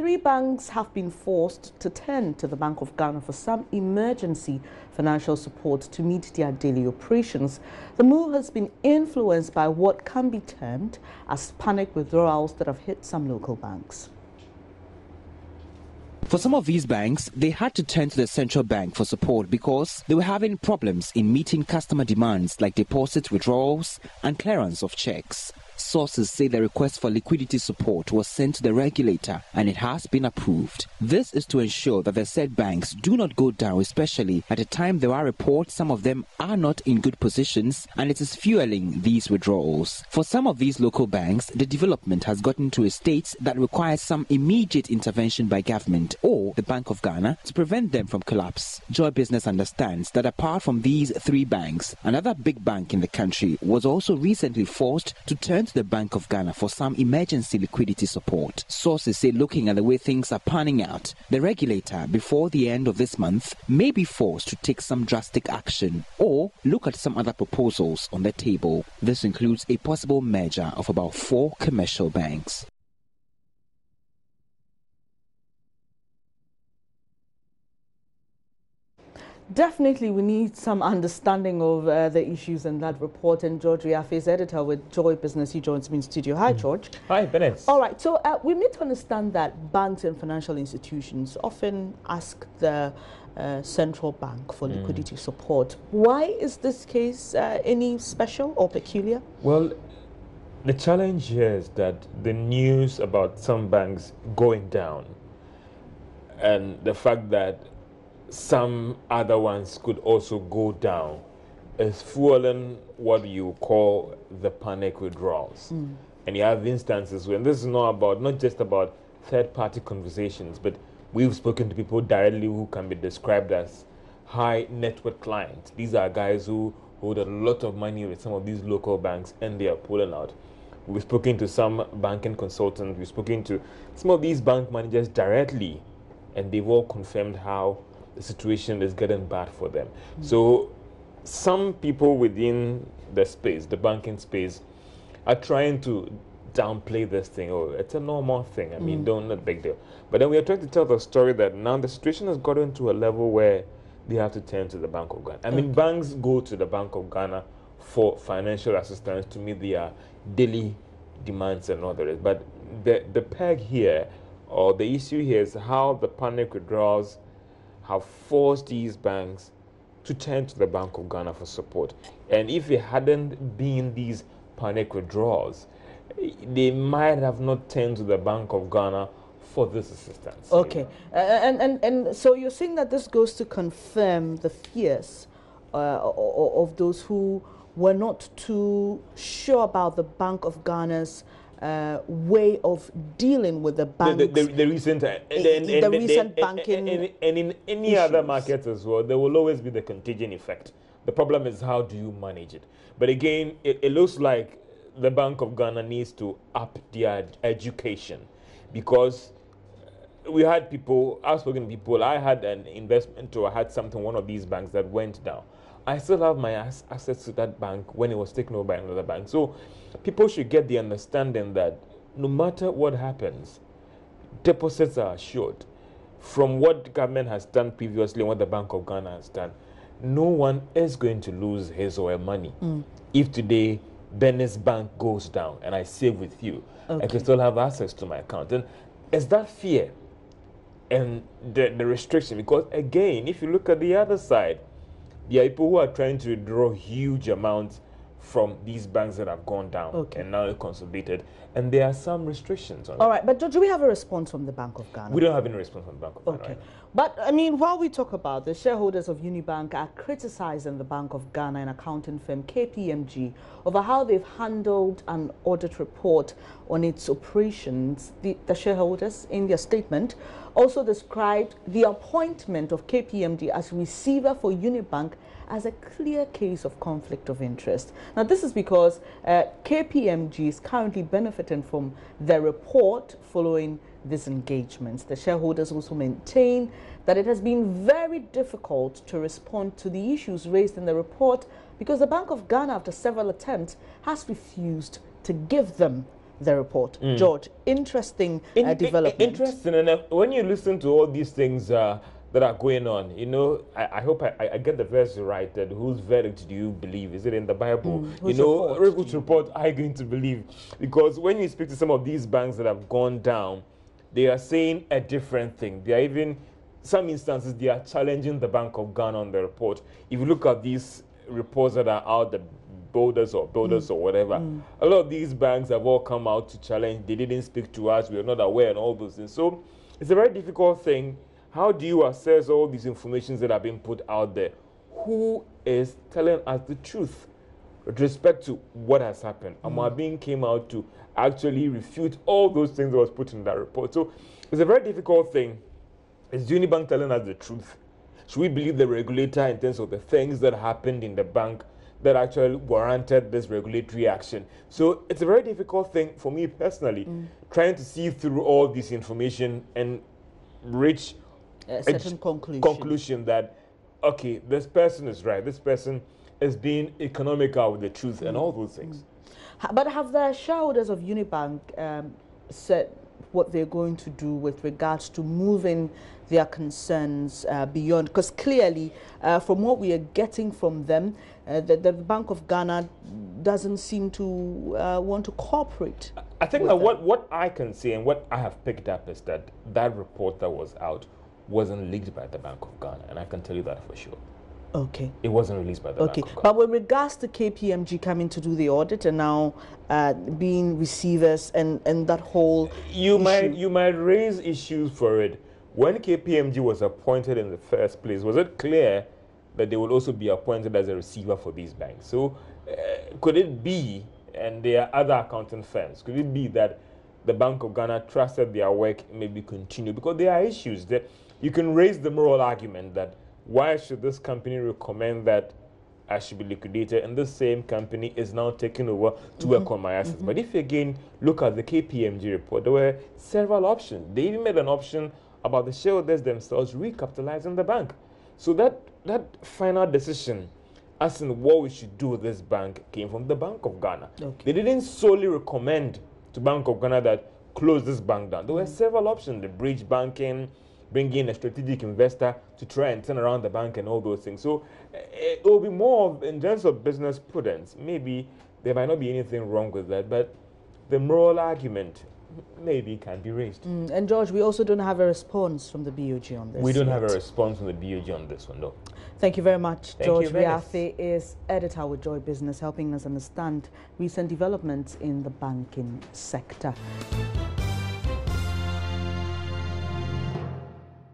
three banks have been forced to turn to the Bank of Ghana for some emergency financial support to meet their daily operations. The move has been influenced by what can be termed as panic withdrawals that have hit some local banks. For some of these banks, they had to turn to the central bank for support because they were having problems in meeting customer demands like deposit withdrawals and clearance of checks. Sources say the request for liquidity support was sent to the regulator and it has been approved. This is to ensure that the said banks do not go down, especially at a time there are reports some of them are not in good positions and it is fueling these withdrawals. For some of these local banks, the development has gotten to a state that requires some immediate intervention by government or the Bank of Ghana to prevent them from collapse. Joy Business understands that apart from these three banks, another big bank in the country was also recently forced to turn to the Bank of Ghana for some emergency liquidity support. Sources say looking at the way things are panning out, the regulator before the end of this month may be forced to take some drastic action or look at some other proposals on the table. This includes a possible merger of about 4 commercial banks. Definitely, we need some understanding of the issues in that report. And George Riafe is editor with Joy Business. He joins me in studio. Hi, George. Hi, Bennett. All right. So we need to understand that banks and financial institutions often ask the central bank for liquidity support. Why is this case any special or peculiar? Well, the challenge here is that the news about some banks going down and the fact that some other ones could also go down is fueling what you call the panic withdrawals. And you have instances when this is not just about third-party conversations, but we've spoken to people directly who can be described as high net worth clients. These are guys who hold a lot of money with some of these local banks and they are pulling out. We've spoken to some banking consultants, we've spoken to some of these bank managers directly, and they've all confirmed how the situation is getting bad for them. So some people within the space, the banking space, are trying to downplay this thing. Oh, it's a normal thing. I mean, not big deal. But then we are trying to tell the story that now the situation has gotten to a level where they have to turn to the Bank of Ghana. I mean, banks go to the Bank of Ghana for financial assistance to meet their daily demands and all the rest. But the peg here, or the issue here, is how the panic withdrawals have forced these banks to turn to the Bank of Ghana for support. And if it hadn't been these panic withdrawals, they might have not turned to the Bank of Ghana for this assistance. Okay. And so you're saying that this goes to confirm the fears of those who were not too sure about the Bank of Ghana's way of dealing with the banks. The recent banking and in any issues. Other markets as well, there will always be the contagion effect. The problem is how do you manage it? But again, it looks like the Bank of Ghana needs to up their education, because we had people, I've spoken to people, I had an investment or I had something, one of these banks that went down. I still have my access to that bank when it was taken over by another bank. So people should get the understanding that no matter what happens, deposits are assured. From what the government has done previously and what the Bank of Ghana has done, no one is going to lose his or her money. If today Bennett's bank goes down and I save with you, I can still have access to my account. And it's that fear and the restriction, because again, if you look at the other side, there are people who are trying to withdraw huge amounts from these banks that have gone down and now consolidated, and there are some restrictions on it. All right, but do we have a response from the Bank of Ghana? We don't have any response from the Bank of Ghana. Okay. But, I mean, while we talk about this, shareholders of Unibank are criticizing the Bank of Ghana and accounting firm KPMG over how they've handled an audit report on its operations. The shareholders, in their statement, also described the appointment of KPMG as receiver for Unibank as a clear case of conflict of interest. Now, this is because KPMG is currently benefiting from the report following disengagements. The shareholders also maintain that it has been very difficult to respond to the issues raised in the report because the Bank of Ghana, after several attempts, has refused to give them the report. George, interesting development. Interesting, and when you listen to all these things that are going on, you know, I hope I get the verse right. That whose verdict do you believe? Is it in the Bible? Whose report are you going to believe? Because when you speak to some of these banks that have gone down, they are saying a different thing. They are even, some instances, they are challenging the Bank of Ghana on the report. If you look at these reports that are out, the builders or whatever, a lot of these banks have all come out to challenge. They didn't speak to us, we are not aware, and all those things. So it's a very difficult thing. How do you assess all these informations that are being put out there? Who is telling us the truth with respect to what has happened? Amabin came out to actually refute all those things that was put in that report. So it's a very difficult thing. Is Unibank telling us the truth? Should we believe the regulator in terms of the things that happened in the bank that actually warranted this regulatory action? So it's a very difficult thing for me personally, trying to see through all this information and reach a certain conclusion that, okay, this person is right, this person is being economical with the truth and all those things. But have the shareholders of Unibank said what they're going to do with regards to moving their concerns beyond? Because clearly, from what we are getting from them, the Bank of Ghana doesn't seem to want to cooperate. I think that what I can say and what I have picked up is that that report that was out wasn't leaked by the Bank of Ghana, and I can tell you that for sure. Okay. It wasn't released by the Bank of Ghana. But with regards to KPMG coming to do the audit and now being receivers and that whole you might raise issues for it. When KPMG was appointed in the first place, was it clear that they will also be appointed as a receiver for these banks? So could it be, and there are other accounting firms, could it be that the Bank of Ghana trusted their work maybe continue? Because there are issues that you can raise the moral argument that why should this company recommend that I should be liquidated and this same company is now taking over to work on my assets? But if you again look at the KPMG report, there were several options. They even made an option about the shareholders themselves recapitalizing the bank. So that final decision as in what we should do with this bank came from the Bank of Ghana. They didn't solely recommend to Bank of Ghana that close this bank down. There were several options, the bridge banking, bring in a strategic investor to try and turn around the bank and all those things. So it will be more of, in terms of business prudence, maybe there might not be anything wrong with that, but the moral argument maybe can be raised. And George, we also don't have a response from the BOG on this. We don't have a response from the BOG on this one, no. Thank you very much. George Riafe is editor with Joy Business, helping us understand recent developments in the banking sector.